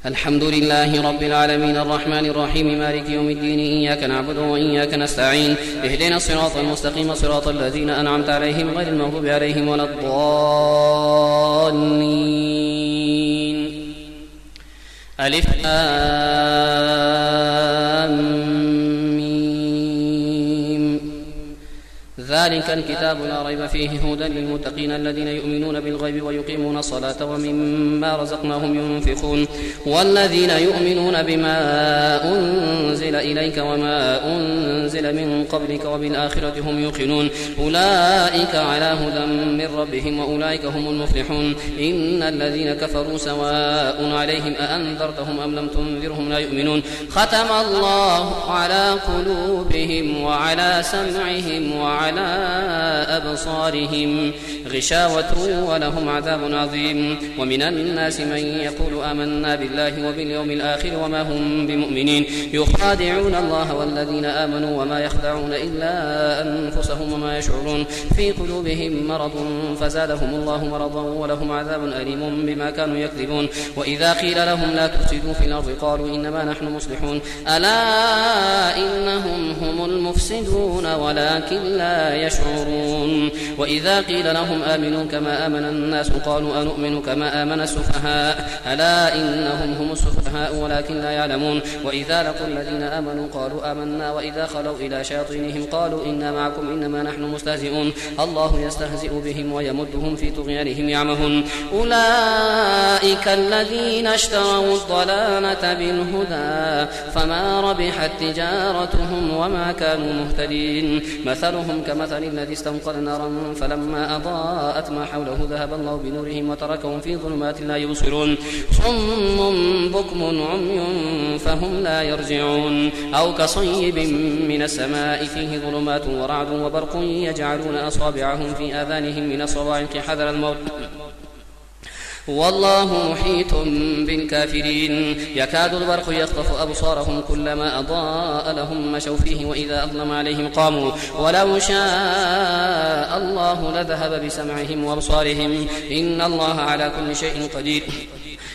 الحمد لله رب العالمين الرحمن الرحيم مالك يوم الدين إياك نعبد وإياك نستعين اهدنا الصراط المستقيم صراط الذين أنعمت عليهم غير المغضوب عليهم ولا الضالين. ألف ذلك الكتاب لا ريب فيه هدى للمتقين الذين يؤمنون بالغيب ويقيمون الصلاة ومما رزقناهم ينفقون والذين يؤمنون بما أنزل إليك وما أنزل من قبلك وبالآخرة هم يوقنون أولئك على هدى من ربهم وأولئك هم المفلحون. إن الذين كفروا سواء عليهم أأنذرتهم أم لم تنذرهم لا يؤمنون. ختم الله على قلوبهم وعلى سمعهم وعلى أبصارهم غشاوة ولهم عذاب عظيم. ومن الناس من يقول آمنا بالله وباليوم الآخر وما هم بمؤمنين يخادعون الله والذين آمنوا وما يخدعون إلا أنفسهم وما يشعرون. في قلوبهم مرض فزادهم الله مرضا ولهم عذاب أليم بما كانوا يكذبون. وإذا قيل لهم لا تفسدوا في الأرض قالوا إنما نحن مصلحون ألا إنهم هم المفسدون ولكن لا يشعرون. وإذا قيل لهم آمنوا كما آمن الناس قالوا أنؤمن كما آمن السفهاء ألا إنهم هم السفهاء ولكن لا يعلمون. وإذا لقوا الذين آمنوا قالوا آمنا وإذا خلوا إلى شياطينهم قالوا إنا معكم إنما نحن مستهزئون الله يستهزئ بهم ويمدهم في طغيانهم يعمهون. أولئك الذين اشتروا الضلالة بالهدى فما ربحت تجارتهم وما كانوا مهتدين. مثلهم كمثل الذي استنقذ نارا فلما أضاءت ما حوله ذهب الله بنورهم وتركهم في ظلمات لا يبصرون صم بكم عمي فهم لا يرجعون. أو كصيب من السماء فيه ظلمات ورعد وبرق يجعلون أصابعهم في آذانهم من الصواعق حذر الموت والله محيط بالكافرين. يكاد البرق يخطف أبصارهم كلما أضاء لهم مشوا فيه وإذا أظلم عليهم قاموا ولو شاء الله لذهب بسمعهم وأبصارهم إن الله على كل شيء قدير.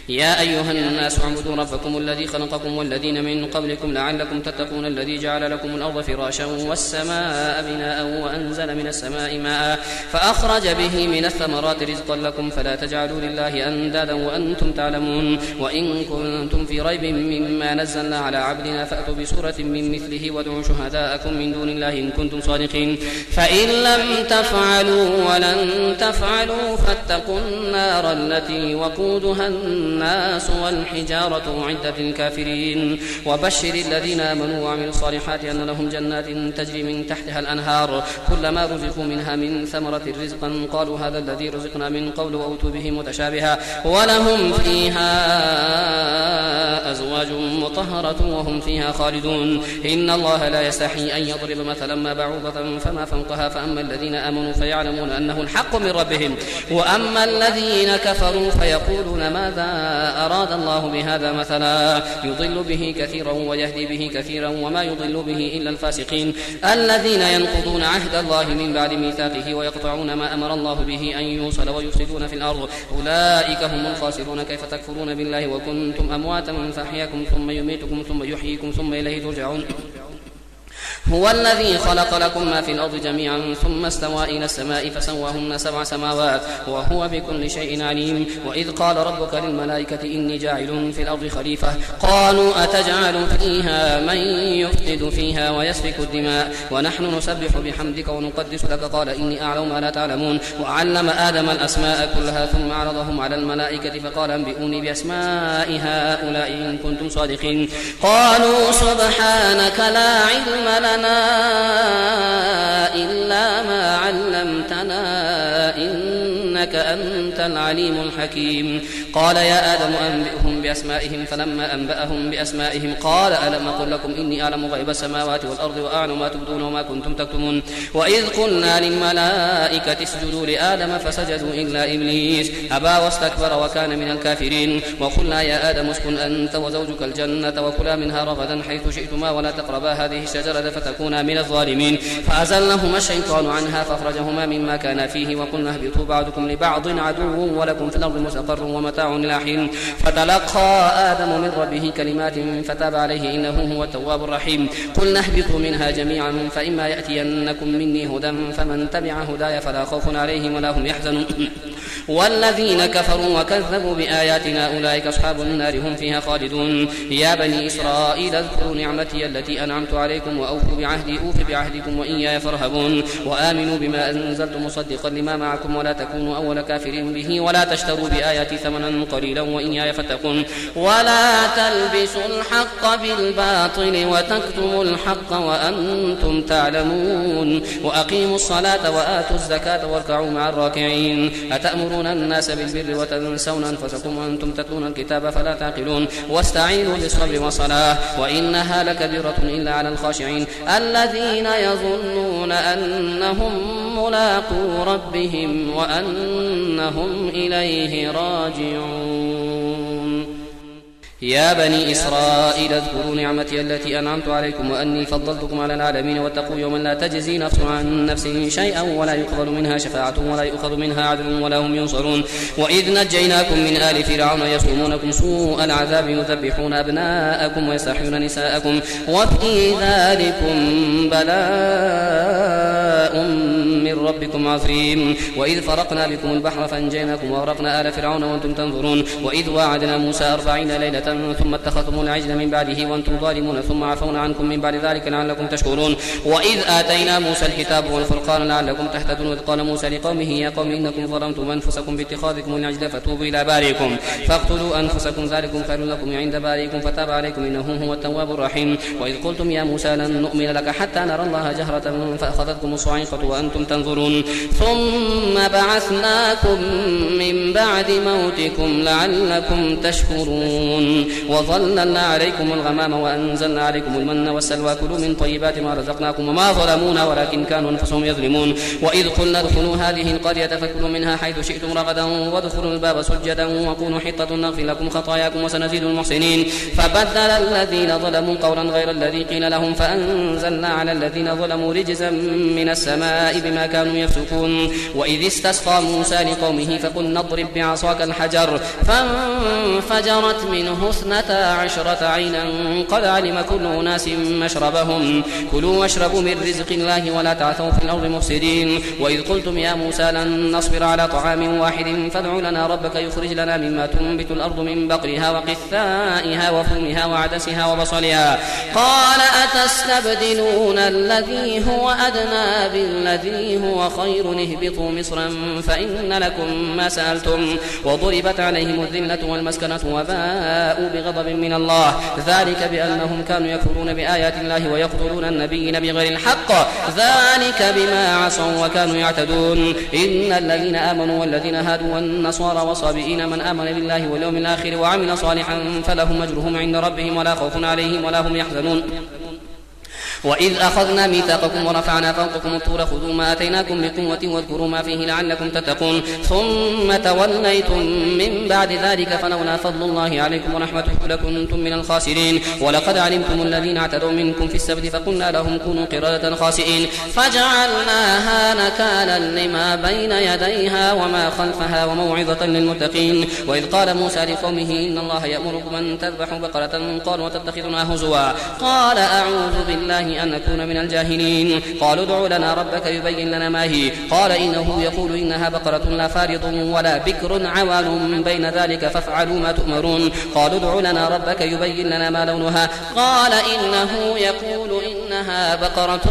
يا أيها الناس اعبدوا ربكم الذي خلقكم والذين من قبلكم لعلكم تتقون الذي جعل لكم الأرض فراشا والسماء بناء وأنزل من السماء ماء فأخرج به من الثمرات رزقا لكم فلا تجعلوا لله أندادا وأنتم تعلمون. وإن كنتم في ريب مما نزلنا على عبدنا فأتوا بسورة من مثله وادعوا شهداءكم من دون الله إن كنتم صادقين. فإن لم تفعلوا ولن تفعلوا فاتقوا النار التي وقودها الناس والحجارة أعدت للكافرين. وبشر الذين آمنوا وعملوا الصالحات أن لهم جنات تجري من تحتها الأنهار كلما رزقوا منها من ثمرة رزقا قالوا هذا الذي رزقنا من قبل وأوتوا به متشابها ولهم فيها أزواج مطهرة وهم فيها خالدون. إن الله لا يستحي أن يضرب مثلا ما بعوضة فما فوقها فأما الذين آمنوا فيعلمون أنه الحق من ربهم وأما الذين كفروا فيقولون ماذا أراد الله بهذا مثلا يضل به كثيرا ويهدي به كثيرا وما يضل به إلا الفاسقين الذين ينقضون عهد الله من بعد ميثاقه ويقطعون ما أمر الله به أن يوصل ويفسدون في الأرض أولئك هم الخاسرون. كيف تكفرون بالله وكنتم أمواتا فأحياكم ثم يميتكم ثم يحييكم ثم إليه ترجعون. هو الذي خلق لكم ما في الأرض جميعا ثم استوى إلى السماء فسواهن 7 سماوات وهو بكل شيء عليم. وإذ قال ربك للملائكة إني جاعل في الأرض خليفة قالوا أتجعل فيها من يفسد فيها ويسفك الدماء ونحن نسبح بحمدك ونقدس لك قال إني أعلم ما لا تعلمون. وعلم آدم الأسماء كلها ثم عرضهم على الملائكة فقال أنبئوني بأسماء هؤلاء إن كنتم صادقين. قالوا سبحانك لا علم لنا إلا ما علمتنا إنك أنت العليم الحكيم. قال يا آدم أنبئهم بأسمائهم فلما أنبأهم بأسمائهم قال ألم أقل لكم إني أعلم غيب السماوات والأرض وأعلم ما تبدون وما كنتم تكتمون. وإذ قلنا للملائكة اسجدوا لآدم فسجدوا إلا إبليس أبى واستكبر وكان من الكافرين. وقلنا يا آدم اسكن أنت وزوجك الجنة وكلا منها رغدا حيث شئتما ولا تقربا هذه الشجرة فتكونا من الظالمين. فأزلهما الشيطان عنها فأخرجهما مما كان فيه وقلنا اهبطوا بعضكم لبعض عدو ولكم في الأرض مستقر ومتاع ومتاع إلى حين. فتلقى آدم من ربه كلمات فتاب عليه إنه هو التواب الرحيم. قلنا اهبطوا منها جميعا فإما يأتينكم مني هدى فمن تبع هداي فلا خوف عليهم ولا هم يحزنون. والذين كفروا وكذبوا بآياتنا أولئك أصحاب النار هم فيها خالدون. يا بني إسرائيل اذكروا نعمتي التي أنعمت عليكم وأوفوا بعهدي أوف بعهدكم وإياي فارهبون. وآمنوا بما أنزلت مصدقا لما معكم ولا تكونوا أول كافر به ولا تشتروا بآياتي ثمنا قليلا وإياي فاتقون. ولا تلبسوا الحق بالباطل وتكتموا الحق وأنتم تعلمون. وأقيموا الصلاة وآتوا الزكاة واركعوا مع الراكعين. أتأمرون الناس بالبر وتنسون أنفسكم وأنتم تتلون الكتاب فلا تعقلون. واستعينوا بالصبر والصلاة وإنها لكبيرة إلا على الخاشعين الذين يظنون أنهم ملاقو ربهم وأنهم إليه راجعون. يا بني إسرائيل اذكروا نعمتي التي أنعمت عليكم وأني فضلتكم على العالمين واتقوا يوما لا تجزي نفس عن نفس شيئا ولا يقبل منها شفاعة ولا يؤخذ منها عدل ولا هم ينصرون. وإذ نجيناكم من آل فرعون يسومونكم سوء العذاب يذبحون أبناءكم ويستحيون نساءكم وفي ذلكم بلاء من ربكم عظيم. وإذ فرقنا بكم البحر فأنجيناكم وأغرقنا آل فرعون وأنتم تنظرون. وإذ واعدنا موسى 40 ليلة ثم اتخذتم العجل من بعده وأنتم ظالمون ثم عفونا عنكم من بعد ذلك لعلكم تشكرون. وإذ آتينا موسى الكتاب والفرقان لعلكم تهتدون. وإذ قال موسى لقومه يا قوم إنكم ظلمتم أنفسكم باتخاذكم العجل فتوبوا إلى بارئكم فاقتلوا أنفسكم ذلكم خير لكم عند بارئكم فتاب عليكم إنه هو التواب الرحيم. وإذ قلتم يا موسى لن نؤمن لك حتى نرى الله جهرة فأخذتكم الصاعقة وأنتم تنظرون. ثم بعثناكم من بعد موتكم لعلكم تشكرون. وظللنا عليكم الغمام وأنزلنا عليكم المن والسلوى كلوا من طيبات ما رزقناكم وما ظلمونا ولكن كانوا أنفسهم يظلمون. وإذ قلنا ادخلوا هذه القرية فكلوا منها حيث شئتم رغدا وادخلوا الباب سجدا وقولوا حطة نغفر لكم خطاياكم وسنزيد المحسنين. فبدل الذين ظلموا قولا غير الذي قيل لهم فأنزلنا على الذين ظلموا رجزا من السماء بما كانوا يفسقون. وإذ استسقى موسى لقومه فقلنا اضرب بعصاك الحجر فانفجرت منه 12 عينا قد علم كل أناس مشربهم كلوا واشربوا من رزق الله ولا تعثوا في الأرض مفسدين. وإذ قلتم يا موسى لن نصبر على طعام واحد فادع لنا ربك يخرج لنا مما تنبت الأرض من بقرها وقثائها وفومها وعدسها وبصلها قال أتستبدلون الذي هو أدنى بالذي هو خير اهبطوا مصرا فإن لكم ما سألتم وضربت عليهم الذلة والمسكنة وباءوا بغضب من الله ذلك بأنهم كانوا يكفرون بآيات الله ويقتلون النبيين بغير الحق ذلك بما عصوا وكانوا يعتدون. إن الذين آمنوا والذين هادوا والنصارى والصابئين من آمن بالله واليوم الآخر وعمل صالحا فلهم أجرهم عند ربهم ولا خوف عليهم ولا هم يحزنون. وإذ أخذنا ميثاقكم ورفعنا فوقكم الطور خذوا ما آتيناكم بقوة واذكروا ما فيه لعلكم تتقون ثم توليتم من بعد ذلك فلولا فضل الله عليكم ورحمته لكنتم من الخاسرين. ولقد علمتم الذين اعتدوا منكم في السبت فقلنا لهم كونوا قردة خاسئين فجعلناها نكالا لما بين يديها وما خلفها وموعظة للمتقين. وإذ قال موسى لقومه إن الله يأمركم أن تذبحوا بقرة قالوا وتتخذنا هزوا قال أعوذ بالله أن نكون من الجاهلين. قالوا ادع لنا ربك يبين لنا ما هي قال إنه يقول إنها بقرة لا فارض ولا بكر عوان بين ذلك فافعلوا ما تؤمرون. قالوا ادع لنا ربك يبين لنا ما لونها قال إنه يقول إنها بقرة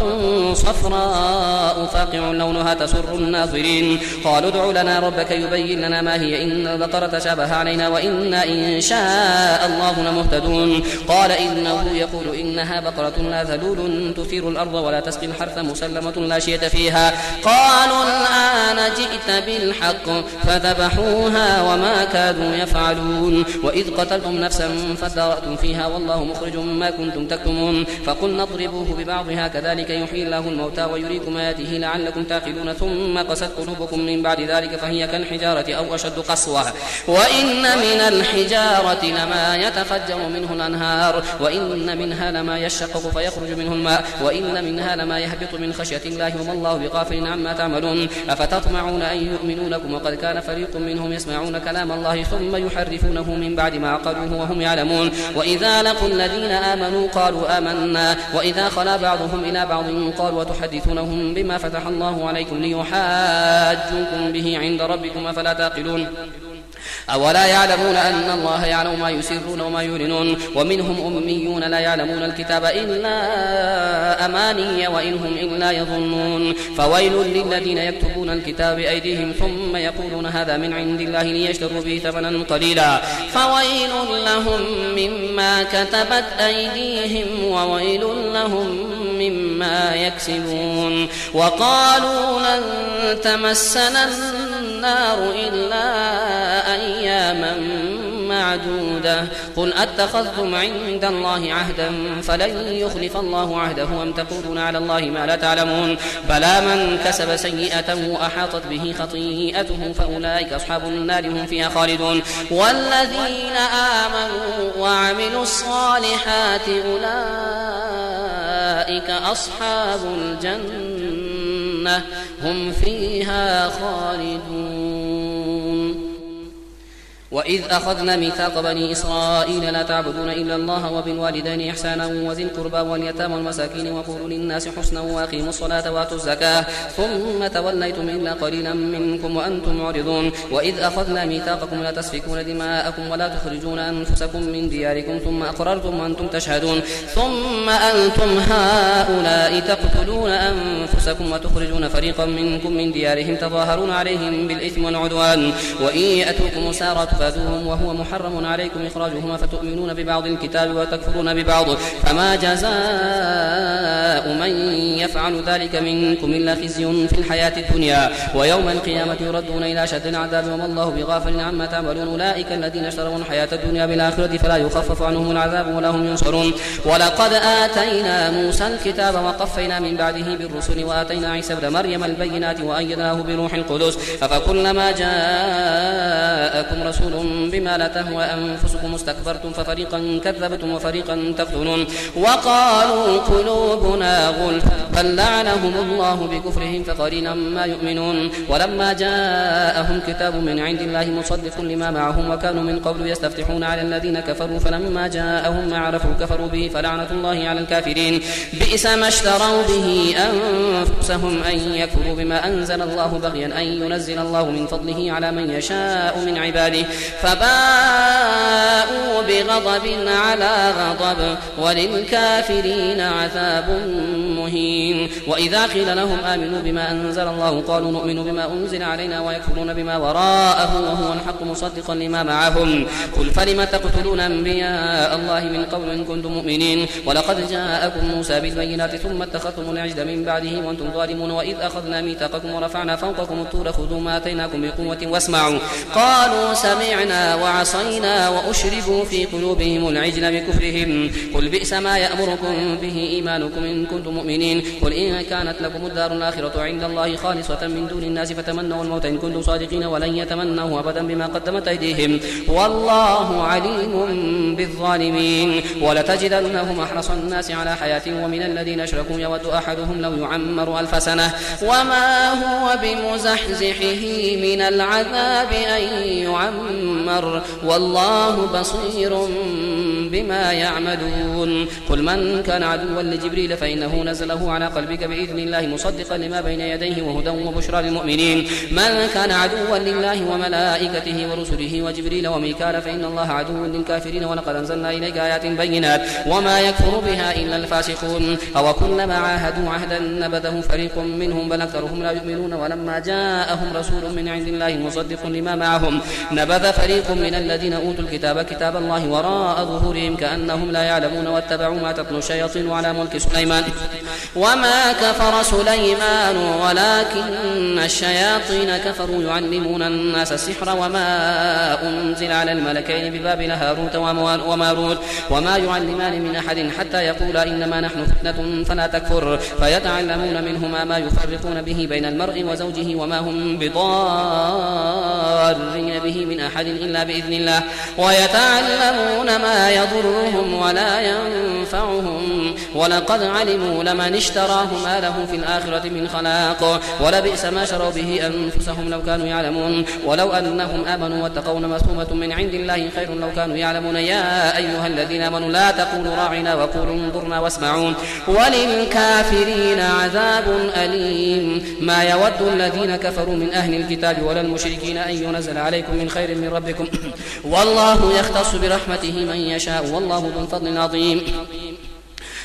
صفراء فاقع لونها تسر الناظرين. قالوا ادع لنا ربك يبين لنا ما هي إن البقرة شابه علينا وإنا إن شاء الله لمهتدون. قال إنه يقول إنها بقرة لا ذلول تثير الأرض ولا تسقي الحرث مسلمة لا شية فيها قالوا الآن جئت بالحق فذبحوها وما كادوا يفعلون. وإذ قتلتم نفسا فادارأتم فيها والله مخرج ما كنتم تكتمون فقلنا اضربوه ببعضها كذلك يحيي الله الموتى ويريكم آياته لعلكم تعقلون ثم قست قلوبكم من بعد ذلك فهي كالحجارة أو أشد قسوة وإن من الحجارة لما يتفجر منه الأنهار وإن منها لما يشقق فيخرج منه الماء وإن منها لما يهبط من خشية الله وما الله بغافل عما تعملون أفتطمعون أن يؤمنوا لكم وقد كان فريق منهم يسمعون كلام الله ثم يحرفونه من بعد ما عقلوه وهم يعلمون وإذا لقوا الذين آمنوا قالوا آمنا وإذا خلا بعضهم إلى بعض قالوا وتحدثونهم بما فتح الله عليكم ليحاجوكم به عند ربكم أفلا تعقلون أولا يعلمون أن الله يعلم ما يسرون وما يعلنون ومنهم أميون لا يعلمون الكتاب إلا أماني وإن هم إلا يظنون فويل للذين يكتبون الكتاب بأيديهم ثم يقولون هذا من عند الله ليشتروا به ثمنا قليلا فويل لهم مما كتبت أيديهم وويل لهم مما يكسبون وقالوا لن تمسنا النار إلا أياما معدودة قل أتخذتم عند الله عهدا فلن يخلف الله عهده أم تقولون على الله ما لا تعلمون بلى من كسب سيئة وأحاطت به خطيئته فأولئك أصحاب النار هم فيها خالدون والذين آمنوا وعملوا الصالحات أولئك أصحاب الجنة هم فيها خالدون وإذ أخذنا ميثاق بني إسرائيل لا تعبدون إلا الله وبالوالدين إحسانا وذي القربى واليتامى والمساكين وقولوا للناس حسنا وأقيموا الصلاة وآتوا الزكاة ثم توليتم إلا قليلا منكم وأنتم معرضون وإذ أخذنا ميثاقكم لا تسفكون دماءكم ولا تخرجون أنفسكم من دياركم ثم أقررتم وأنتم تشهدون ثم أنتم هؤلاء تقتلون أنفسكم وتخرجون فريقا منكم من ديارهم تظاهرون عليهم بالإثم والعدوان وإن يأتوكم سارة فادوهم وهو محرم عليكم إخراجهما فتؤمنون ببعض الكتاب وتكفرون ببعض فما جزاء من يفعل ذلك منكم إلا خزي في الحياة الدنيا ويوم القيامة يردون إلى أشد العذاب وما الله بغافل عما تعملون أولئك الذين اشتروا الحياة الدنيا بالآخرة فلا يخفف عنهم العذاب ولا هم ينصرون ولقد آتينا موسى الكتاب وقفينا من بعده بالرسل وآتينا عيسى ابن مريم البينات وأيدناه بروح القدس أفكلما جاءكم رسول بما لا تهوى أنفسكم استكبرتم ففريقا كذبتم وفريقا تقتلون وقالوا قلوبنا غلف بل لعنهم الله بكفرهم فقليلا ما يؤمنون ولما جاءهم كتاب من عند الله مصدق لما معهم وكانوا من قبل يستفتحون على الذين كفروا فلما جاءهم ما عرفوا كفروا به فلعنة الله على الكافرين بئس ما اشتروا به أنفسهم أن يكفروا بما أنزل الله بغيا أن ينزل الله من فضله على من يشاء من عباده فباءوا بغضب على غضب وللكافرين عذاب مهين وإذا قيل لهم آمنوا بما أنزل الله قالوا نؤمن بما أنزل علينا ويكفرون بما وراءه وهو الحق مصدقا لما معهم قل فلم تقتلون أنبياء الله من قبل إن كنتم مؤمنين ولقد جاءكم موسى بالبينات ثم اتخذتم العجل من بعده وأنتم ظالمون وإذ أخذنا ميثاقكم ورفعنا فوقكم الطور خذوا ما آتيناكم بقوة واسمعوا قالوا سمعنا وعصينا وأشربوا في قلوبهم العجل بكفرهم قل بئس ما يأمركم به إيمانكم إن كنتم مؤمنين قل إن كانت لكم الدار الآخرة عند الله خالصة من دون الناس فتمنوا الموت إن كنتم صادقين ولن يتمنوا أبدا بما قدمت أيديهم والله عليم بالظالمين ولتجدنهم أحرص الناس على حياة ومن الذين أشركوا يود أحدهم لو يعمر 1000 سنة وما هو بمزحزحه من العذاب أن يعمر والله بصير بما يعملون قل من كان عدوا لجبريل فإنه نزله على قلبك بإذن الله مصدقا لما بين يديه وهدى وبشرى للمؤمنين من كان عدوا لله وملائكته ورسله وجبريل وميكال فإن الله عدو للكافرين ولقد أنزلنا إليك آيات بينات وما يكفر بها إلا الفاسقون أو كلما عاهدوا عهدا نبذه فريق منهم بل أكثرهم لا يؤمنون ولما جاءهم رسول من عند الله مصدق لما معهم نبذ فريق من الذين أوتوا الكتاب كتاب الله وراء ظهورهم قلوبهم كأنهم لا يعلمون واتبعوا ما تتلو الشياطين على ملك سليمان وما كفر سليمان ولكن الشياطين كفروا يعلمون الناس السحر وما أنزل على الملكين ببابل هاروت وماروت وما يعلمان من أحد حتى يقولا إنما نحن فتنة فلا تكفر فيتعلمون منهما ما يفرقون به بين المرء وزوجه وما هم بضارين به من أحد إلا بإذن الله ويتعلمون ما يضرهم ولا ينفعهم ولقد علموا لمن اشتراه ما له في الآخرة من خلاق ولبئس ما شروا به أنفسهم لو كانوا يعلمون ولو أنهم آمنوا واتقوا لمثوبة من عند الله خير لو كانوا يعلمون يا أيها الذين آمنوا لا تقولوا راعنا وقولوا انظرنا واسمعوا وللكافرين عذاب أليم ما يود الذين كفروا من أهل الكتاب ولا المشركين أن ينزل عليكم من خير من ربكم والله يختص برحمته من يشاء والله ذو الفضل العظيم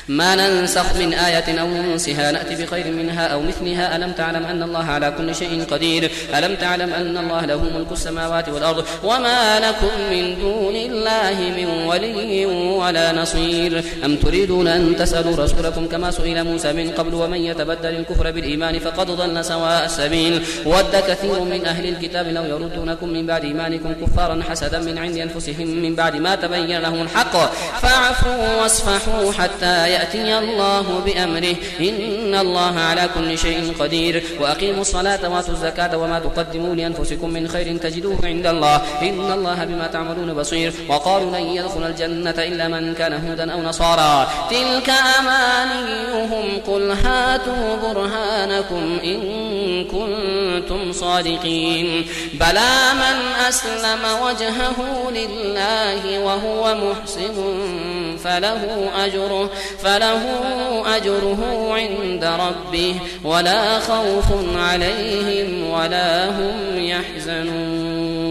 ما ننسخ من آية أو ننسها نأتي بخير منها أو مثلها ألم تعلم أن الله على كل شيء قدير ألم تعلم أن الله له ملك السماوات والأرض وما لكم من دون الله من ولي ولا نصير أم تريدون أن تسألوا رسولكم كما سئل موسى من قبل ومن يتبدل الكفر بالإيمان فقد ضل سواء السبيل ود كثير من أهل الكتاب لو يردونكم من بعد إيمانكم كفارا حسدا من عند أنفسهم من بعد ما تبين لهم الحق فاعفوا واصفحوا حتى يأتي الله بأمره إن الله على كل شيء قدير وأقيموا الصلاة وآتوا الزكاة وما تقدموا لأنفسكم من خير تجدوه عند الله إن الله بما تعملون بصير وقالوا لن يدخل الجنة إلا من كان هودا أو نصارى تلك أمانيهم قل هاتوا برهانكم إن كنتم صادقين بلى من أسلم وجهه لله وهو محسن فله أجره عند ربه ولا خوف عليهم ولا هم يحزنون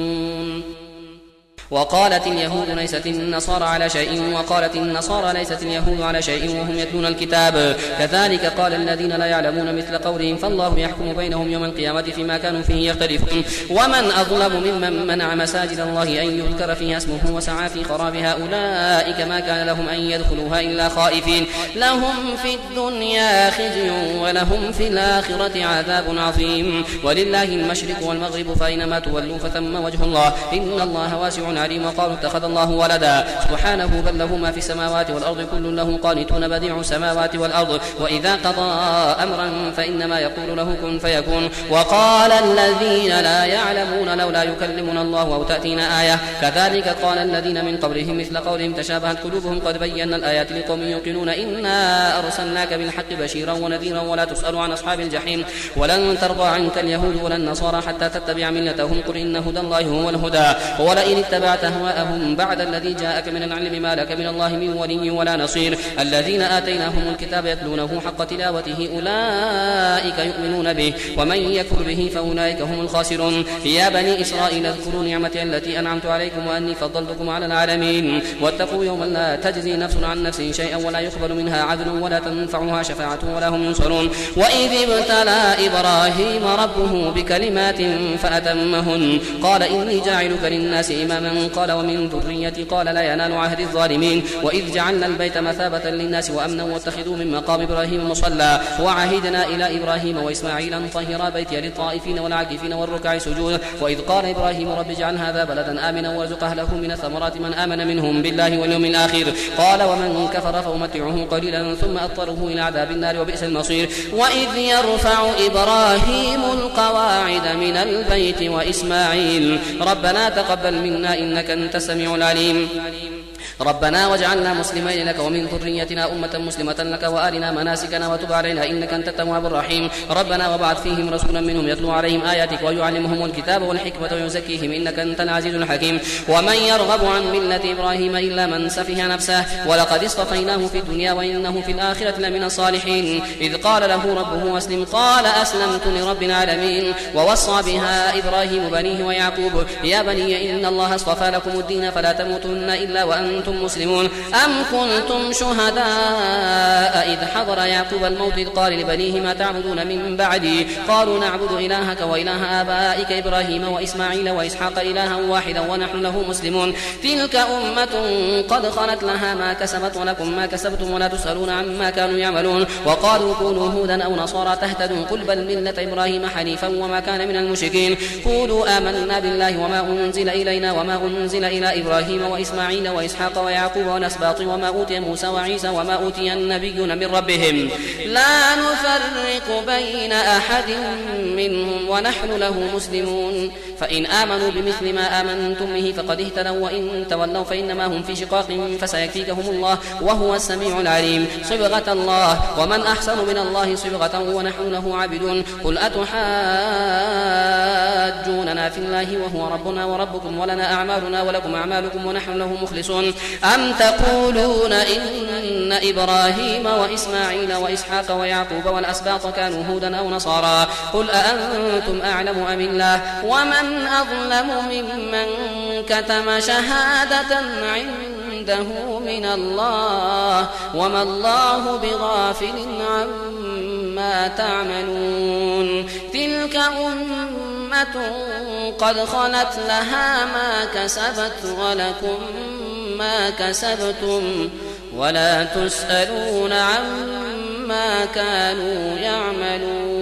وقالت اليهود ليست النصارى على شيء وقالت النصارى ليست اليهود على شيء وهم يتلون الكتاب كذلك قال الذين لا يعلمون مثل قولهم فالله يحكم بينهم يوم القيامة فيما كانوا فيه يختلفون ومن أظلم ممن منع مساجد الله أن يذكر فيها اسمه وسعى في خرابها أولئك ما كان لهم أن يدخلوها إلا خائفين لهم في الدنيا خزي ولهم في الآخرة عذاب عظيم ولله المشرق والمغرب فأينما تولوا فثم وجه الله إن الله واسع عليم وقالوا اتخذ الله ولدا سبحانه بل له ما في السماوات والأرض كل له قانتون بديع السماوات والأرض وإذا قضى أمرا فإنما يقول له كن فيكون وقال الذين لا يعلمون لولا يكلمنا الله أو تأتينا آية كذلك قال الذين من قبلهم مثل قولهم تشابهت قلوبهم قد بينا الآيات لقوم يوقنون إنا أرسلناك بالحق بشيرا ونذيرا ولا تسأل عن أصحاب الجحيم ولن ترضى عنك اليهود ولا النصارى حتى تتبع ملتهم قل إن هدى الله هو الهدى ولئن اتبعت أهواءهم بعد الذي جاءك من العلم ما لك من الله من ولي ولا نصير الذين آتيناهم الكتاب يتلونه حق تلاوته أولئك يؤمنون به ومن يكفر به فأولئك هم الخاسرون يا بني إسرائيل اذكروا نعمتي التي أنعمت عليكم وأني فضلتكم على العالمين واتقوا يوما لا تجزي نفس عن نفس شيئا ولا يقبل منها عدل ولا تنفعها شفاعة ولا هم ينصرون وإذ ابتلى إبراهيم ربه بكلمات فأتمهن قال إني جاعلك للناس إماما قال ومن ذريتي قال لا ينال عهد الظالمين وإذ جعلنا البيت مثابة للناس وأمنا واتخذوا من مقام إبراهيم مصلى وعهدنا إلى إبراهيم وإسماعيل أن طهرا بيتي للطائفين والعاكفين والركع سجود وإذ قال إبراهيم رب اجعل هذا بلدا آمنا وارزق أهله من الثمرات من آمن منهم بالله واليوم الآخر قال ومن كفر فأمتعه قليلا ثم أضطره إلى عذاب النار وبئس المصير وإذ يرفع إبراهيم القواعد من البيت وإسماعيل ربنا تقبل منا إنك أنت السميع العليم ربنا واجعلنا مسلمين لك ومن ذريتنا أمة مسلمة لك وأرنا مناسكنا وتب علينا إنك أنت التواب الرحيم ربنا وابعث فيهم رسولا منهم يتلو عليهم آياتك ويعلمهم الكتاب والحكمة ويزكيهم إنك أنت العزيز الحكيم ومن يرغب عن ملة إبراهيم إلا من سفه نفسه ولقد اصطفيناه في الدنيا وإنه في الآخرة لمن الصالحين إذ قال له ربه أسلم قال أسلمت لرب العالمين ووصى بها إبراهيم بنيه ويعقوب يا بني إن الله اصطفى لكم الدين فلا تموتن إلا وأنتم وأنتم مسلمون أم كنتم شهداء إذ حضر يعقوب الموت إذ قال لبنيه ما تعبدون من بعدي قالوا نعبد إلهك وإله آبائك إبراهيم وإسماعيل وإسحاق إلها واحدا ونحن له مسلمون تلك أمة قد خلت لها ما كسبت ولكم ما كسبتم ولا تسألون عما كانوا يعملون وقالوا كونوا هودا أو نصارى تهتدوا قل بل ملة إبراهيم حنيفا وما كان من المشركين قولوا آمنا بالله وما أنزل إلينا وما أنزل إلى إبراهيم وإسماعيل وإسحاق ويعقوب والأسباط وما أوتي موسى وعيسى وما أوتي النبيون من ربهم لا نفرق بين أحد منهم ونحن له مسلمون فإن آمنوا بمثل ما آمنتم به فقد اهتدوا وإن تولوا فإنما هم في شقاق فسيكفيكهم الله وهو السميع العليم صبغة الله ومن أحسن من الله صبغة ونحن له عابدون قل أتحاجوننا في الله وهو ربنا وربكم ولنا أعمالنا ولكم أعمالكم ونحن له مخلصون أم تقولون إن إبراهيم وإسماعيل وإسحاق ويعقوب والأسباط كانوا هودا أو نصارى قل أأنتم أعلم أم الله ومن أظلم ممن كتم شهادة عنده من الله وما الله بغافل عما تعملون تلك أمة قد خلت لها ما كسبت ولكم ما كسبتم ولا تسألون عما كانوا يعملون.